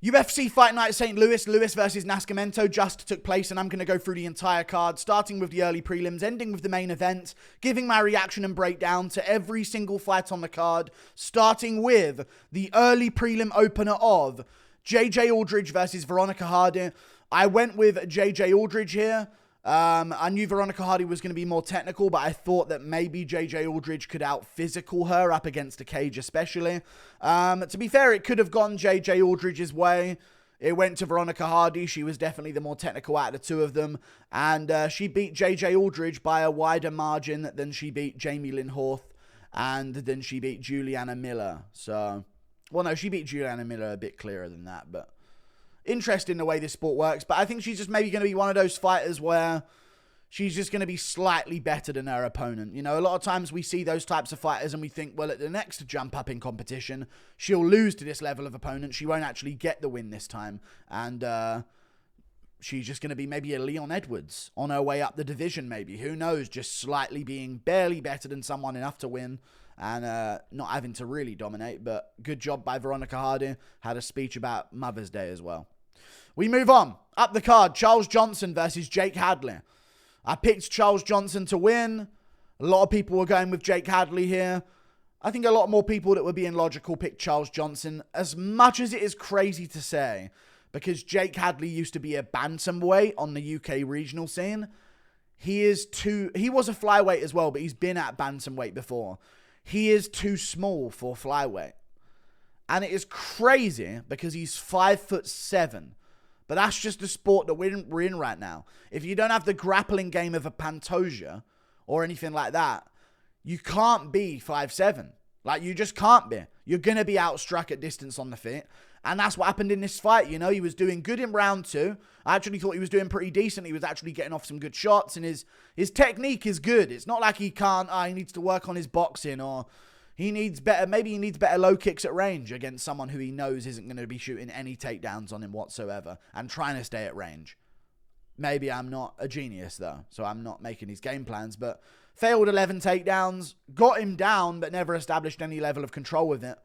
UFC Fight Night St. Louis, Lewis versus Nascimento just took place, and I'm going to go through the entire card, starting with the early prelims, ending with the main event, giving my reaction and breakdown to every single fight on the card, starting with the early prelim opener of JJ Aldrich versus Veronica Hardy. I went with JJ Aldrich here. I knew Veronica Hardy was going to be more technical, but I thought that maybe JJ Aldrich could out-physical her up against a cage especially. To be fair, it could have gone JJ Aldrich's way. It went to Veronica Hardy. She was definitely the more technical out of the two of them. And she beat JJ Aldrich by a wider margin than she beat Jamie Lynn Horth. And then she beat Juliana Miller. So, well, no, she beat Juliana Miller a bit clearer than that, but interesting the way this sport works. But I think she's just maybe going to be one of those fighters where she's just going to be slightly better than her opponent. You know, a lot of times we see those types of fighters and we think, well, at the next jump up in competition, she'll lose to this level of opponent. She won't actually get the win this time. And she's just going to be maybe a Leon Edwards on her way up the division maybe. Who knows? Just slightly being barely better than someone enough to win. And not having to really dominate. But good job by Veronica Hardy. Had a speech about Mother's Day as well. We move on. Up the card, Charles Johnson versus Jake Hadley. I picked Charles Johnson to win. A lot of people were going with Jake Hadley here. I think a lot more people that were being logical picked Charles Johnson. As much as it is crazy to say, because Jake Hadley used to be a bantamweight on the UK regional scene. He was a flyweight as well, but he's been at bantamweight before. He is too small for flyweight. And it is crazy because he's 5'7". But that's just the sport that we're in right now. If you don't have the grappling game of a Pantoja or anything like that, you can't be 5'7". Like, you just can't be. You're going to be outstruck at distance on the feet. And that's what happened in this fight. You know, he was doing good in round 2. I actually thought he was doing pretty decent. He was actually getting off some good shots. And his technique is good. It's not like he needs to work on his boxing, or maybe he needs better low kicks at range against someone who he knows isn't going to be shooting any takedowns on him whatsoever and trying to stay at range. Maybe I'm not a genius though, so I'm not making these game plans, but failed 11 takedowns, got him down, but never established any level of control with it.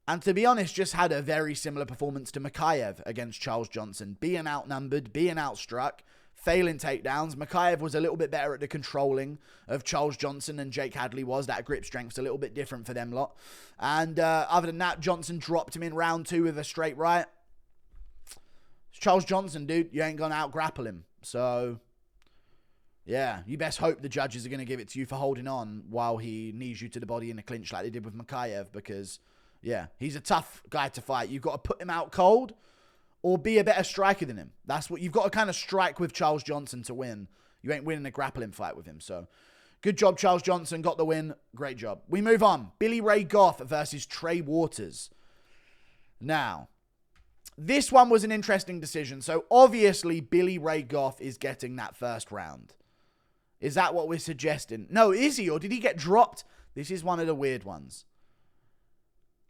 And to be honest, just had a very similar performance to Mikhaev against Charles Johnson, being outnumbered, being outstruck, failing takedowns. Mikhaev was a little bit better at the controlling of Charles Johnson than Jake Hadley was. That grip strength's a little bit different for them lot. And other than that, Johnson dropped him in round 2 with a straight right. It's Charles Johnson, dude. You ain't going to out-grapple him. So, yeah, you best hope the judges are going to give it to you for holding on while he knees you to the body in a clinch like they did with Mikhaev, because, yeah, he's a tough guy to fight. You've got to put him out cold or be a better striker than him. That's what you've got to kind of strike with Charles Johnson to win. You ain't winning a grappling fight with him. So, good job, Charles Johnson. Got the win. Great job. We move on. Billy Ray Goff versus Trey Waters. Now, this one was an interesting decision. So, obviously, Billy Ray Goff is getting that first round. Is that what we're suggesting? No, is he? Or did he get dropped? This is one of the weird ones.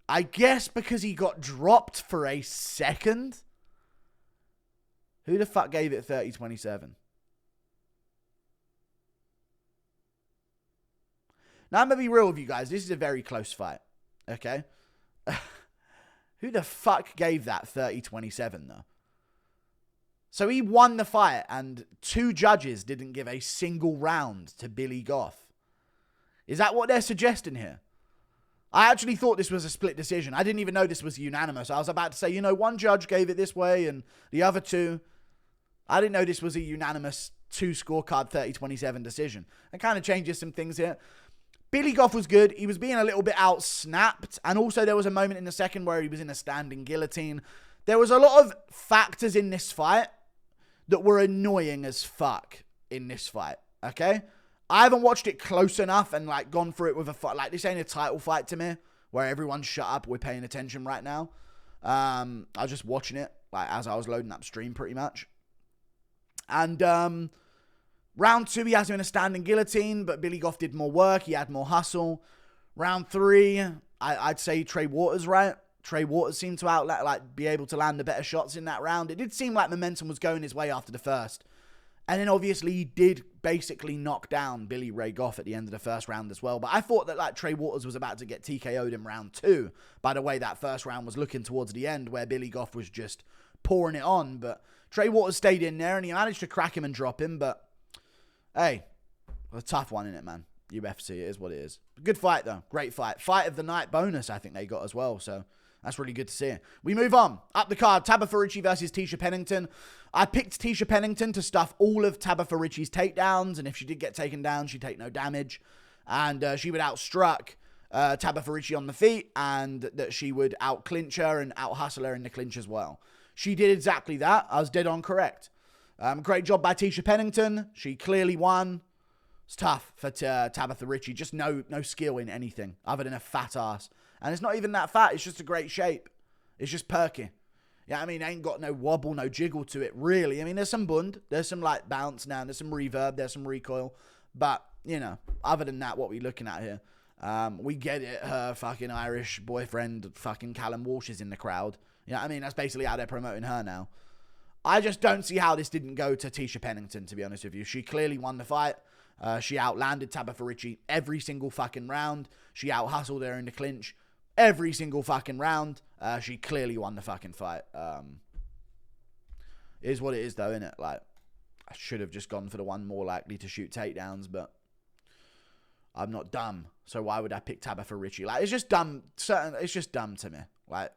I guess because he got dropped for a second. Who the fuck gave it 30-27? Now, I'm going to be real with you guys. This is a very close fight. Okay? Who the fuck gave that 30-27, though? So he won the fight, and 2 judges didn't give a single round to Billy Goff. Is that what they're suggesting here? I actually thought this was a split decision. I didn't even know this was unanimous. I was about to say, you know, 1 judge gave it this way and the other 2. I didn't know this was a unanimous 2 scorecard 30-27 decision. It kind of changes some things here. Billy Goff was good. He was being a little bit out-snapped. And also there was a moment in the second where he was in a standing guillotine. There was a lot of factors in this fight that were annoying as fuck in this fight. Okay? I haven't watched it close enough and like gone through it with a fight. Like, this ain't a title fight to me where everyone's shut up. We're paying attention right now. I was just watching it like as I was loading up stream pretty much. And round 2, he has him in a standing guillotine, but Billy Goff did more work. He had more hustle. Round 3, I'd say Trey Waters, right? Trey Waters seemed to be able to land the better shots in that round. It did seem like momentum was going his way after the first. And then obviously he did basically knock down Billy Ray Goff at the end of the first round as well. But I thought that like Trey Waters was about to get TKO'd in round 2 by the way that first round was looking towards the end, where Billy Goff was just pouring it on. But Trey Waters stayed in there and he managed to crack him and drop him. But hey, a tough one, innit, man? UFC, it is what it is. Good fight though. Great fight. Fight of the night bonus I think they got as well. So that's really good to see. We move on. Up the card, Tabatha Ricci versus Tecia Pennington. I picked Tecia Pennington to stuff all of Tabatha Ricci's takedowns, and if she did get taken down, she'd take no damage. And she would outstruck Tabatha Ricci on the feet, and that she would out-clinch her and out-hustle her in the clinch as well. She did exactly that. I was dead on correct. Great job by Tecia Pennington. She clearly won. It's tough for Tabatha Ricci. Just no skill in anything other than a fat ass. And it's not even that fat. It's just a great shape. It's just perky. Yeah, I mean, ain't got no wobble, no jiggle to it, really. I mean, there's some bund. There's some, like, bounce now. There's some reverb. There's some recoil. But, you know, other than that, what we looking at here? We get it. Her fucking Irish boyfriend, fucking Callum Walsh, is in the crowd. You know what I mean? That's basically how they're promoting her now. I just don't see how this didn't go to Tecia Pennington, to be honest with you. She clearly won the fight. She outlanded Tabatha Ricci every single fucking round. She out-hustled her in the clinch every single fucking round. She clearly won the fucking fight. It is what it is, though, innit? Like, I should have just gone for the one more likely to shoot takedowns, but I'm not dumb. So why would I pick Tabatha Ricci? Like, it's just dumb. It's just dumb to me. Like,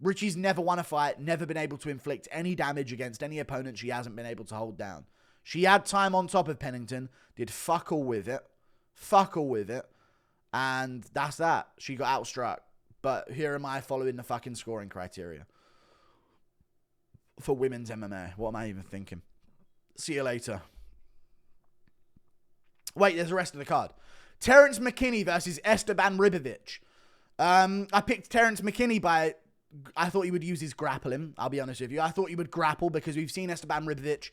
Ricci's never won a fight, never been able to inflict any damage against any opponent she hasn't been able to hold down. She had time on top of Pennington, did fuck all with it, and that's that. She got outstruck. But here am I following the fucking scoring criteria for women's MMA. What am I even thinking? See you later. Wait, there's the rest of the card. Terrance McKinney versus Esteban Ribovics. I picked Terrance McKinney I thought he would use his grappling, I'll be honest with you. I thought he would grapple because we've seen Esteban Ribovics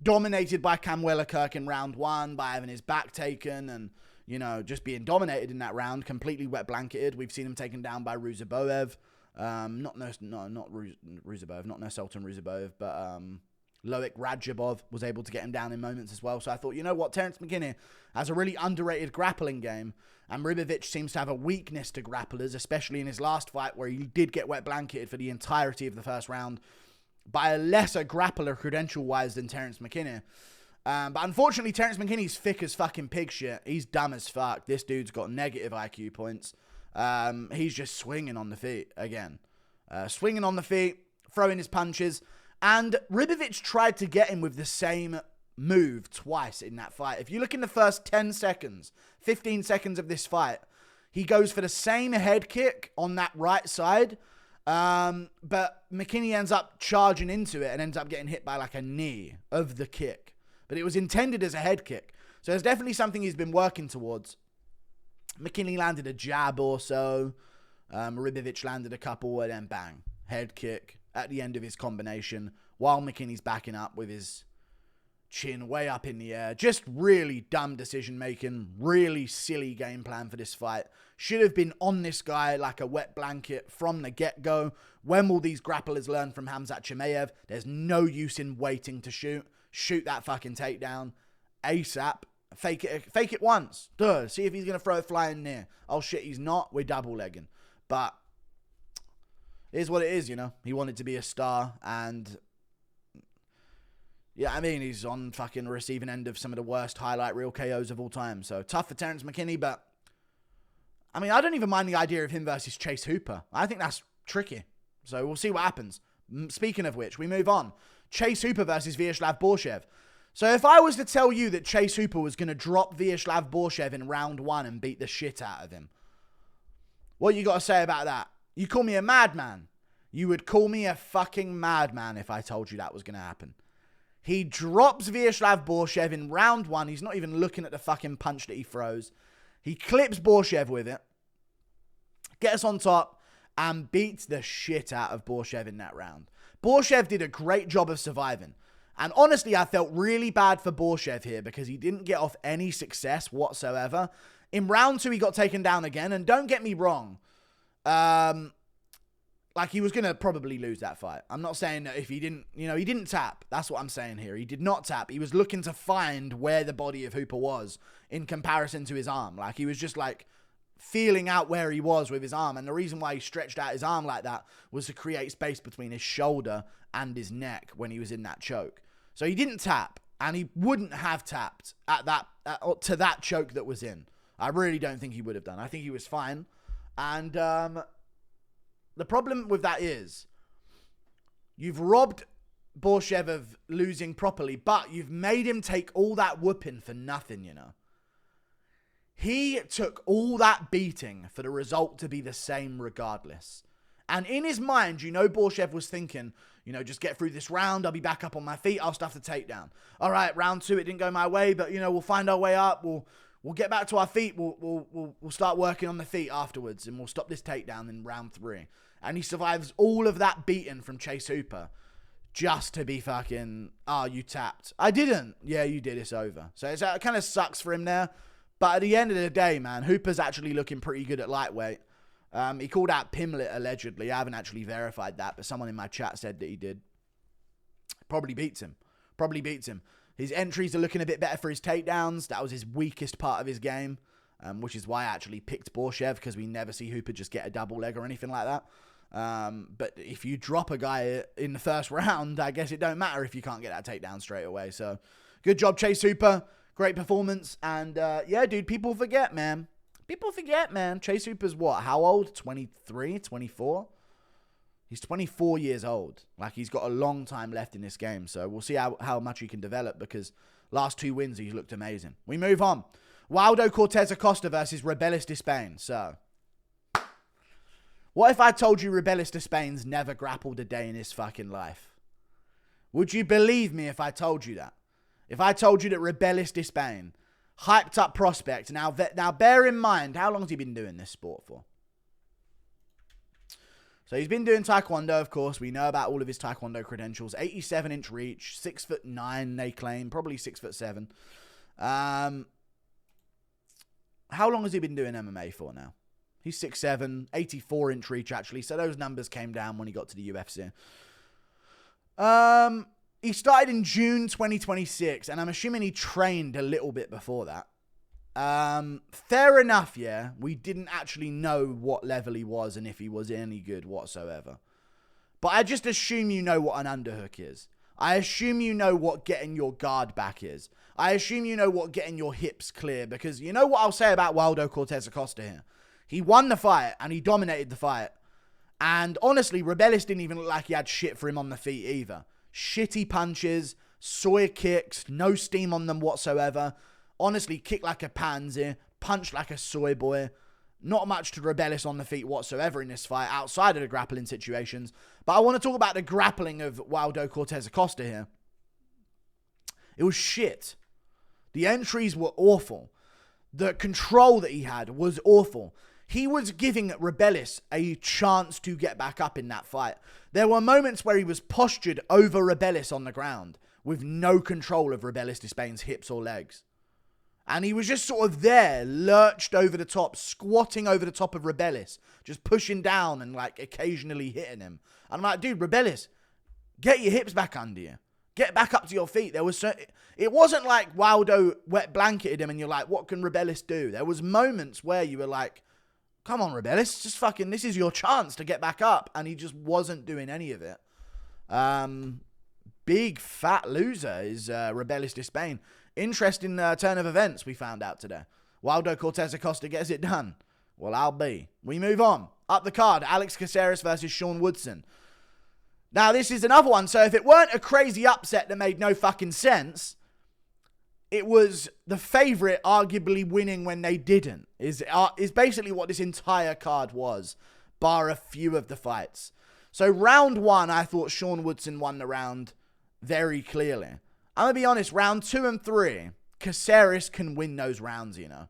dominated by Cam Wellekirk in round 1 by having his back taken and, you know, just being dominated in that round, completely wet blanketed. We've seen him taken down by Ruziboev. Not Ruziboev, not Nascimento Ruziboev, but Loic Radzhabov was able to get him down in moments as well. So I thought, you know what, Terrance McKinney has a really underrated grappling game, and Ribovics seems to have a weakness to grapplers, especially in his last fight where he did get wet blanketed for the entirety of the first round by a lesser grappler credential-wise than Terrance McKinney. But unfortunately, Terrance McKinney's thick as fucking pig shit. He's dumb as fuck. This dude's got negative IQ points. He's just swinging on the feet again. Swinging on the feet, throwing his punches. And Ribovics tried to get him with the same move twice in that fight. If you look in the first 10 seconds, 15 seconds of this fight, he goes for the same head kick on that right side. But McKinney ends up charging into it and ends up getting hit by like a knee of the kick. But it was intended as a head kick. So there's definitely something he's been working towards. McKinney landed a jab or so. Ribovics landed a couple and then bang. Head kick at the end of his combination while McKinney's backing up with his chin way up in the air. Just really dumb decision making. Really silly game plan for this fight. Should have been on this guy like a wet blanket from the get-go. When will these grapplers learn from Khamzat Chimaev? There's no use in waiting to shoot. Shoot that fucking takedown ASAP. Fake it once. Duh. See if he's going to throw a flying near. Oh shit, he's not. We're double legging. But it is what it is, you know. He wanted to be a star, and yeah, I mean, he's on fucking receiving end of some of the worst highlight reel KOs of all time. So tough for Terrance McKinney, but I mean, I don't even mind the idea of him versus Chase Hooper. I think that's tricky. So we'll see what happens. Speaking of which, we move on. Chase Hooper versus Viacheslav Borshchev. So if I was to tell you that Chase Hooper was going to drop Viacheslav Borshchev in round 1 and beat the shit out of him, what you got to say about that? You call me a madman. You would call me a fucking madman if I told you that was going to happen. He drops Viacheslav Borshchev in round 1. He's not even looking at the fucking punch that he throws. He clips Borshchev with it, gets on top, and beats the shit out of Borshchev in that round. Borshchev did a great job of surviving. And honestly, I felt really bad for Borshchev here because he didn't get off any success whatsoever. In round 2, he got taken down again. And don't get me wrong. Like, like, he was going to probably lose that fight. I'm not saying that if he didn't, he didn't tap. That's what I'm saying here. He did not tap. He was looking to find where the body of Hooper was in comparison to his arm. Like, he was just, like, feeling out where he was with his arm. And the reason why he stretched out his arm like that was to create space between his shoulder and his neck when he was in that choke. So he didn't tap, and he wouldn't have tapped to that choke that was in. I really don't think he would have done. I think he was fine. And the problem with that is you've robbed Borshchev of losing properly, but you've made him take all that whooping for nothing, He took all that beating for the result to be the same regardless. And in his mind, Borshchev was thinking, just get through this round. I'll be back up on my feet. I'll stuff the takedown. All right, round 2, it didn't go my way, but, we'll find our way up. We'll get back to our feet. We'll start working on the feet afterwards, and we'll stop this takedown in round 3. And he survives all of that beating from Chase Hooper just to be fucking, you tapped. I didn't. Yeah, you did. It's over. So it kind of sucks for him there. But at the end of the day, man, Hooper's actually looking pretty good at lightweight. He called out Pimlet, allegedly. I haven't actually verified that, but someone in my chat said that he did. Probably beats him. His entries are looking a bit better for his takedowns. That was his weakest part of his game, which is why I actually picked Borshchev, because we never see Hooper just get a double leg or anything like that. But if you drop a guy in the first round, I guess it don't matter if you can't get that takedown straight away. So good job, Chase Hooper. Great performance. And yeah, dude, people forget, man. Chase Hooper's what? How old? 23, 24? He's 24 years old. Like, he's got a long time left in this game. So we'll see how much he can develop, because last 2 wins, he's looked amazing. We move on. Waldo Cortes-Acosta versus Robelis Despaigne. So, what if I told you Robelis Despaign's never grappled a day in his fucking life? Would you believe me if I told you that? If I told you that Robelis Despaigne, hyped up prospect, now bear in mind, how long has he been doing this sport for? So he's been doing Taekwondo, of course. We know about all of his Taekwondo credentials. 87-inch reach, 6'9", they claim, probably 6'7". How long has he been doing MMA for now? He's 6'7", 84-inch reach, actually. So those numbers came down when he got to the UFC. He started in June 2026, and I'm assuming he trained a little bit before that. Fair enough, yeah. We didn't actually know what level he was and if he was any good whatsoever. But I just assume you know what an underhook is. I assume you know what getting your guard back is. I assume you know what getting your hips clear, because you know what I'll say about Waldo Cortes-Acosta here. He won the fight, and he dominated the fight. And honestly, Robelis didn't even look like he had shit for him on the feet either. Shitty punches, soy kicks, no steam on them whatsoever. Honestly, kicked like a pansy, punched like a soy boy. Not much to Robelis on the feet whatsoever in this fight, outside of the grappling situations. But I want to talk about the grappling of Waldo Cortes-Acosta here. It was shit. The entries were awful. The control that he had was awful. He was giving Robelis a chance to get back up in that fight. There were moments where he was postured over Robelis on the ground with no control of Robelis Despaign's hips or legs. And he was just sort of there, lurched over the top, squatting over the top of Robelis, just pushing down and like occasionally hitting him. And I'm like, dude, Robelis, get your hips back under you. Get back up to your feet. It wasn't like Waldo wet blanketed him and you're like, what can Robelis do? There was moments where you were like, come on, Robelis, just fucking, this is your chance to get back up. And he just wasn't doing any of it. Big fat loser is Robelis Despaigne. Interesting turn of events we found out today. Waldo Cortes-Acosta gets it done. Well, I'll be. We move on. Up the card, Alex Caceres versus Sean Woodson. Now, this is another one. So if it weren't a crazy upset that made no fucking sense, it was the favorite arguably winning when they didn't. Is basically what this entire card was, bar a few of the fights. So round 1, I thought Sean Woodson won the round very clearly. I'm going to be honest, round 2 and 3, Caceres can win those rounds, you know.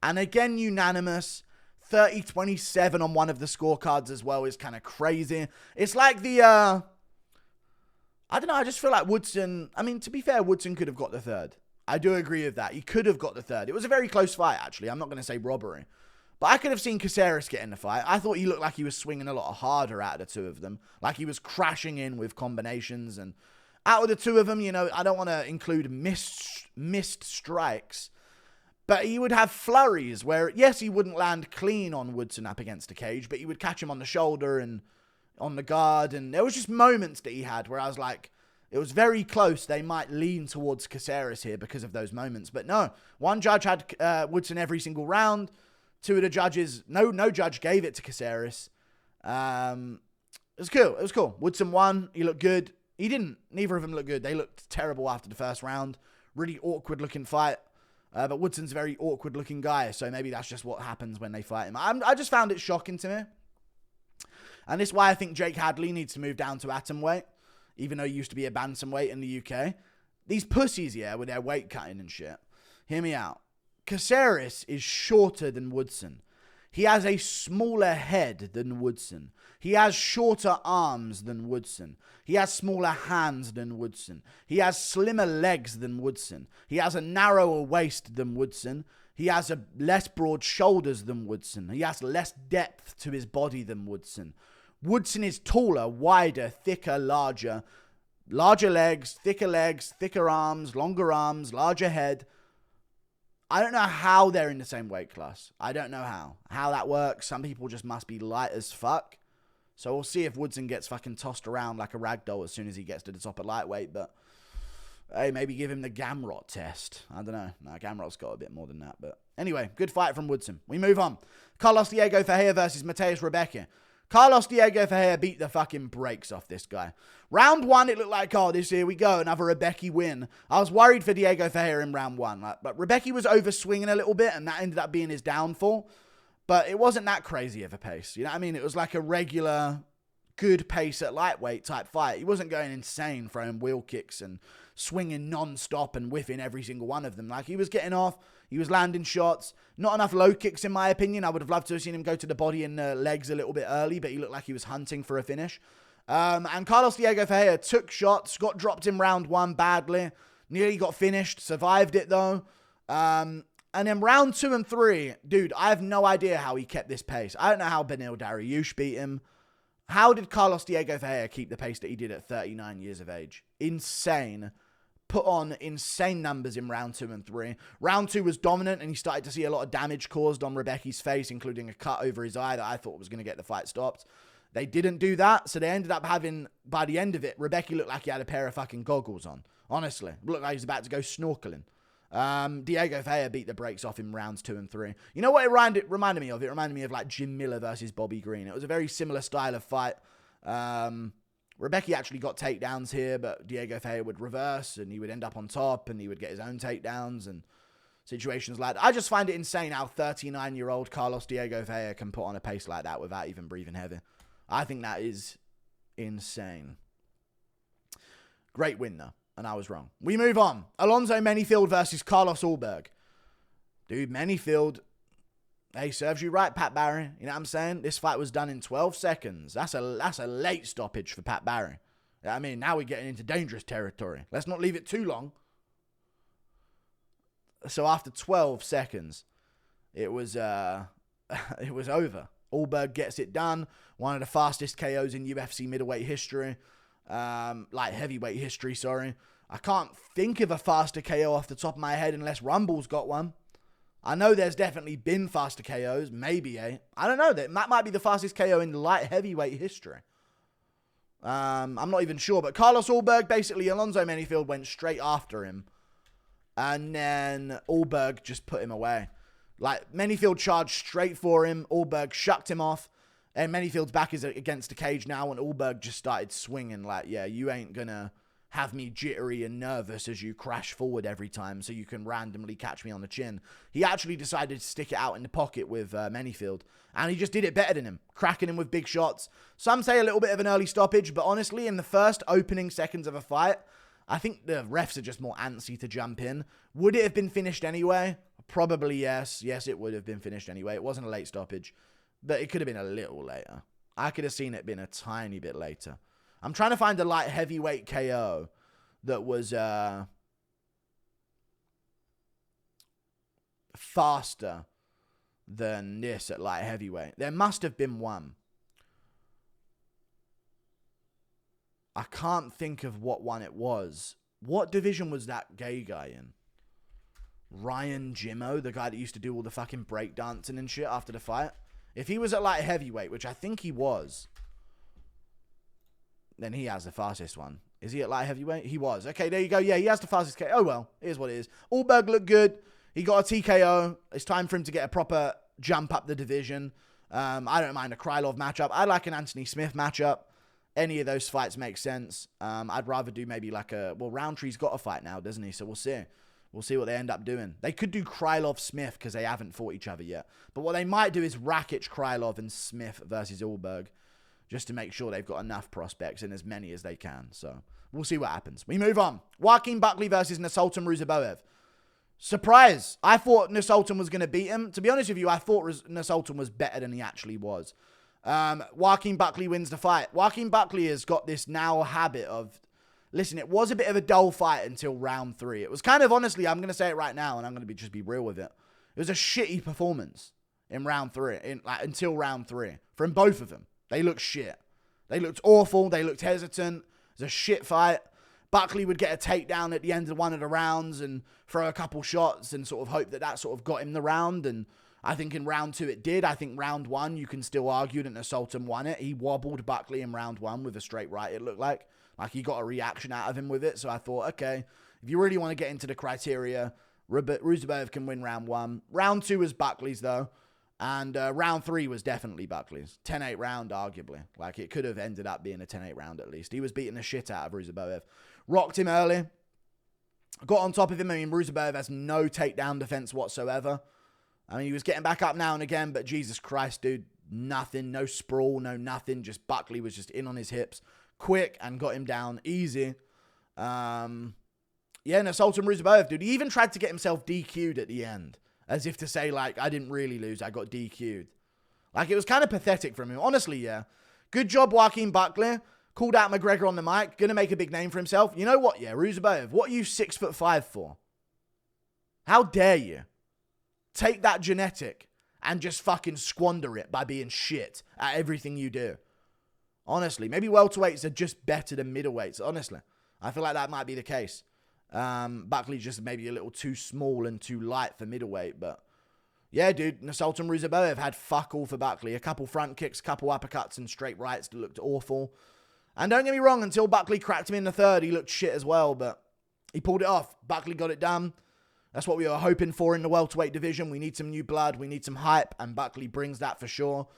And again, unanimous. 30-27 on one of the scorecards as well is kind of crazy. It's like the, I don't know, I just feel like Woodson, I mean, to be fair, Woodson could have got the third. I do agree with that. He could have got the third. It was a very close fight, actually. I'm not going to say robbery. But I could have seen Caceres get in the fight. I thought he looked like he was swinging a lot harder out of the two of them. Like he was crashing in with combinations. And out of the two of them, you know, I don't want to include missed strikes. But he would have flurries where, yes, he wouldn't land clean on Woodson up against the cage, but he would catch him on the shoulder and on the guard. And there was just moments that he had where I was like, it was very close. They might lean towards Caceres here because of those moments. But no, one judge had Woodson every single round. Two of the judges, no judge gave it to Caceres. It was cool. It was cool. Woodson won. He looked good. He didn't. Neither of them looked good. They looked terrible after the first round. Really awkward looking fight. But Woodson's a very awkward looking guy. So maybe that's just what happens when they fight him. I just found it shocking to me. And this is why I think Jake Hadley needs to move down to atomweight. Even though he used to be a bantamweight in the UK. These pussies, yeah, with their weight cutting and shit. Hear me out. Caceres is shorter than Woodson. He has a smaller head than Woodson. He has shorter arms than Woodson. He has smaller hands than Woodson. He has slimmer legs than Woodson. He has a narrower waist than Woodson. He has less broad shoulders than Woodson. He has less depth to his body than Woodson. Woodson is taller, wider, thicker, larger. Larger legs, thicker arms, longer arms, larger head. I don't know how they're in the same weight class. I don't know how that works. Some people just must be light as fuck. So we'll see if Woodson gets fucking tossed around like a ragdoll as soon as he gets to the top of lightweight. But, hey, maybe give him the Gamrot test. I don't know. No, Gamrot's got a bit more than that. But anyway, good fight from Woodson. We move on. Carlos Diego Ferreira versus Mateusz Rebecki. Carlos Diego Ferreira beat the fucking brakes off this guy. Round one, it looked like, oh, here we go, another Rebecki win. I was worried for Diego Ferreira in round one. But Rebecki was overswinging a little bit, and that ended up being his downfall. But it wasn't that crazy of a pace. You know what I mean? It was like a regular, good pace at lightweight type fight. He wasn't going insane, throwing wheel kicks and swinging non-stop and whiffing every single one of them. Like, he was getting off. He was landing shots. Not enough low kicks, in my opinion. I would have loved to have seen him go to the body and the legs a little bit early, but he looked like he was hunting for a finish. And Carlos Diego Ferreira took shots, got dropped in round one badly, nearly got finished, survived it though. And then round 2 and 3, dude, I have no idea how he kept this pace. I don't know how Beneil Dariush beat him. How did Carlos Diego Ferreira keep the pace that he did at 39 years of age? Insane. Put on insane numbers in round 2 and 3. Round 2 was dominant, and he started to see a lot of damage caused on Rebecki's face, including a cut over his eye that I thought was going to get the fight stopped. They didn't do that, so they ended up having, by the end of it, Rebecki looked like he had a pair of fucking goggles on. Honestly. Looked like he was about to go snorkeling. Diego Ferreira beat the brakes off in rounds 2 and 3. You know what it reminded me of? It reminded me of like Jim Miller versus Bobby Green. It was a very similar style of fight. Rebecki actually got takedowns here, but Diego Ferreira would reverse, and he would end up on top, and he would get his own takedowns, and situations like that. I just find it insane how 39-year-old Carlos Diego Ferreira can put on a pace like that without even breathing heavy. I think that is insane. Great win, though, and I was wrong. We move on. Alonzo Menifield versus Carlos Ulberg. Dude, Menifield, hey, serves you right, Pat Barry. You know what I'm saying? This fight was done in 12 seconds. That's a late stoppage for Pat Barry. I mean, now we're getting into dangerous territory. Let's not leave it too long. So after 12 seconds, it was it was over. Ulberg gets it done. One of the fastest KOs in UFC middleweight history. Like heavyweight history, sorry. I can't think of a faster KO off the top of my head unless Rumble's got one. I know there's definitely been faster KOs. Maybe, I don't know. That might be the fastest KO in light heavyweight history. I'm not even sure. But Carlos Ulberg, basically, Alonzo Menifield went straight after him. And then Ulberg just put him away. Like, Menifield charged straight for him. Ulberg shucked him off. And Menifield's back is against the cage now. And Ulberg just started swinging like, yeah, you ain't gonna have me jittery and nervous as you crash forward every time so you can randomly catch me on the chin. He actually decided to stick it out in the pocket with Menifield. And he just did it better than him, cracking him with big shots. Some say a little bit of an early stoppage, but honestly, in the first opening seconds of a fight, I think the refs are just more antsy to jump in. Would it have been finished anyway? Probably yes. Yes, it would have been finished anyway. It wasn't a late stoppage, but it could have been a little later. I could have seen it been a tiny bit later. I'm trying to find a light heavyweight KO that was faster than this at light heavyweight. There must have been one. I can't think of what one it was. What division was that gay guy in? Ryan Jimmo, the guy that used to do all the fucking breakdancing and shit after the fight. If he was at light heavyweight, which I think he was, then he has the fastest one. Is he at light heavyweight? He was. Okay, there you go. Yeah, he has the fastest KO. Oh, well, here's what it is. Ulberg looked good. He got a TKO. It's time for him to get a proper jump up the division. I don't mind a Krylov matchup. I like an Anthony Smith matchup. Any of those fights make sense. I'd rather do maybe like a... Well, Roundtree's got a fight now, doesn't he? So we'll see. We'll see what they end up doing. They could do Krylov-Smith because they haven't fought each other yet. But what they might do is Rakic, Krylov, and Smith versus Ulberg, just to make sure they've got enough prospects and as many as they can. So we'll see what happens. We move on. Joaquin Buckley versus Nascimento Ruziboev. Surprise. I thought Nascimento was going to beat him. To be honest with you, I thought Nascimento was better than he actually was. Joaquin Buckley wins the fight. Joaquin Buckley has got this now habit of... Listen, it was a bit of a dull fight until round 3. It was kind of, honestly, I'm going to say it right now, and I'm going to just be real with it. It was a shitty performance in round 3, until round 3, from both of them. They looked shit. They looked awful. They looked hesitant. It was a shit fight. Buckley would get a takedown at the end of one of the rounds and throw a couple shots and sort of hope that that sort of got him the round. And I think in round 2 it did. I think round 1, you can still argue that Nascimento won it. He wobbled Buckley in round 1 with a straight right, it looked like. Like he got a reaction out of him with it. So I thought, okay, if you really want to get into the criteria, Ruziboev can win round 1. Round 2 was Buckley's though. And round 3 was definitely Buckley's. 10-8 round, arguably. Like it could have ended up being a 10-8 round at least. He was beating the shit out of Ruziboev. Rocked him early. Got on top of him. I mean, Ruziboev has no takedown defense whatsoever. I mean, he was getting back up now and again, but Jesus Christ, dude. Nothing. No sprawl, no nothing. Just Buckley was just in on his hips. Quick and got him down easy. Yeah, Nascimento Ruziboev, dude. He even tried to get himself DQ'd at the end. As if to say, like, I didn't really lose. I got DQ'd. Like, it was kind of pathetic from him. Honestly, yeah. Good job, Joaquin Buckley. Called out McGregor on the mic. Gonna make a big name for himself. You know what, yeah, Ruziboev, what are you 6'5" for? How dare you? Take that genetic and just fucking squander it by being shit at everything you do. Honestly, maybe welterweights are just better than middleweights. Honestly, I feel like that might be the case. Buckley's just maybe a little too small and too light for middleweight, but yeah, dude, Nascimento Ruziboev had fuck all for Buckley. A couple front kicks, couple uppercuts, and straight rights that looked awful. And don't get me wrong, until Buckley cracked him in the 3rd, he looked shit as well, but he pulled it off. Buckley got it done. That's what we were hoping for in the welterweight division. We need some new blood. We need some hype, and Buckley brings that for sure.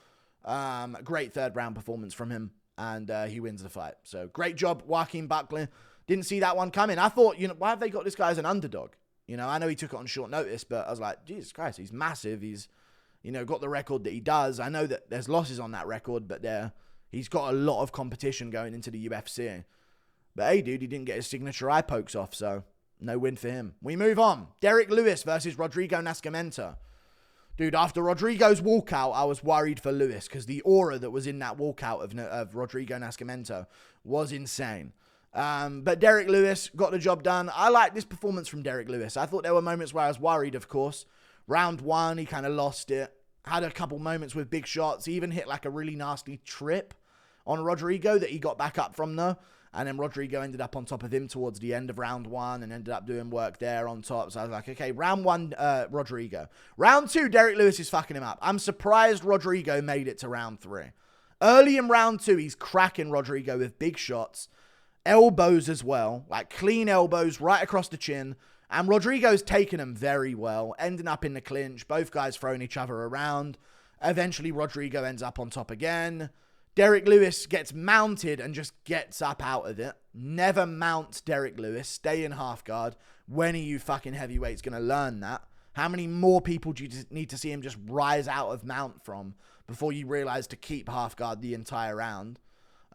Great 3rd round performance from him, and he wins the fight. So great job, Joaquin Buckley. Didn't see that one coming. I thought, why have they got this guy as an underdog? I know he took it on short notice, but I was like, Jesus Christ, he's massive. He's, got the record that he does. I know that there's losses on that record, but he's got a lot of competition going into the UFC. But hey, dude, he didn't get his signature eye pokes off, so no win for him. We move on. Derrick Lewis versus Rodrigo Nascimento. Dude, after Rodrigo's walkout, I was worried for Lewis because the aura that was in that walkout of Rodrigo Nascimento was insane. But Derrick Lewis got the job done. I like this performance from Derrick Lewis. I thought there were moments where I was worried, of course. Round 1, he kind of lost it. Had a couple moments with big shots. He even hit like a really nasty trip on Rodrigo that he got back up from though. And then Rodrigo ended up on top of him towards the end of round 1 and ended up doing work there on top. So I was like, okay, round 1, Rodrigo. Round 2, Derrick Lewis is fucking him up. I'm surprised Rodrigo made it to round 3. Early in round 2, he's cracking Rodrigo with big shots. Elbows as well, like clean elbows right across the chin. And Rodrigo's taken them very well, ending up in the clinch. Both guys throwing each other around. Eventually, Rodrigo ends up on top again. Derrick Lewis gets mounted and just gets up out of it. Never mount Derrick Lewis. Stay in half guard. When are you fucking heavyweights going to learn that? How many more people do you need to see him just rise out of mount from before you realize to keep half guard the entire round?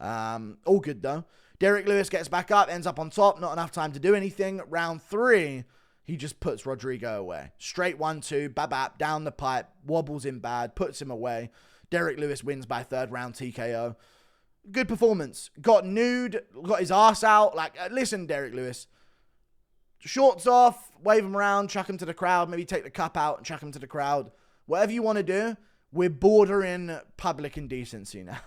All good though. Derrick Lewis gets back up, ends up on top. Not enough time to do anything. Round 3, he just puts Rodrigo away. Straight 1-2, bap, down the pipe, wobbles him bad, puts him away. Derrick Lewis wins by 3rd round TKO. Good performance. Got nude, got his ass out. Like, listen, Derrick Lewis. Shorts off, wave him around, chuck him to the crowd. Maybe take the cup out and chuck him to the crowd. whatever you want to do, we're bordering public indecency now.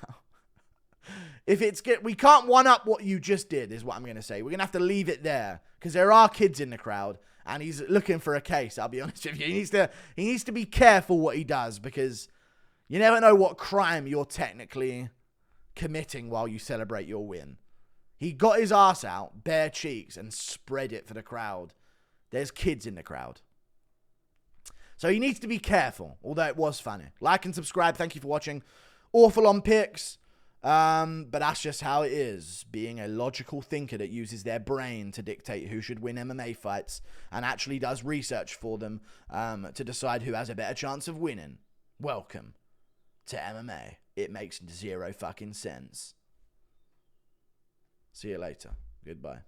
We can't one up what you just did, is what I'm going to say. We're going to have to leave it there, because there are kids in the crowd, and he's looking for a case, I'll be honest with you. He needs to be careful what he does, because you never know what crime you're technically committing while you celebrate your win. He got his ass out, bare cheeks, and spread it for the crowd. There's kids in the crowd. So he needs to be careful, although it was funny. Like and subscribe. Thank you for watching. Awful on picks. But that's just how it is. Being a logical thinker that uses their brain to dictate who should win MMA fights and actually does research for them to decide who has a better chance of winning. Welcome to MMA. It makes zero fucking sense. See you later. Goodbye.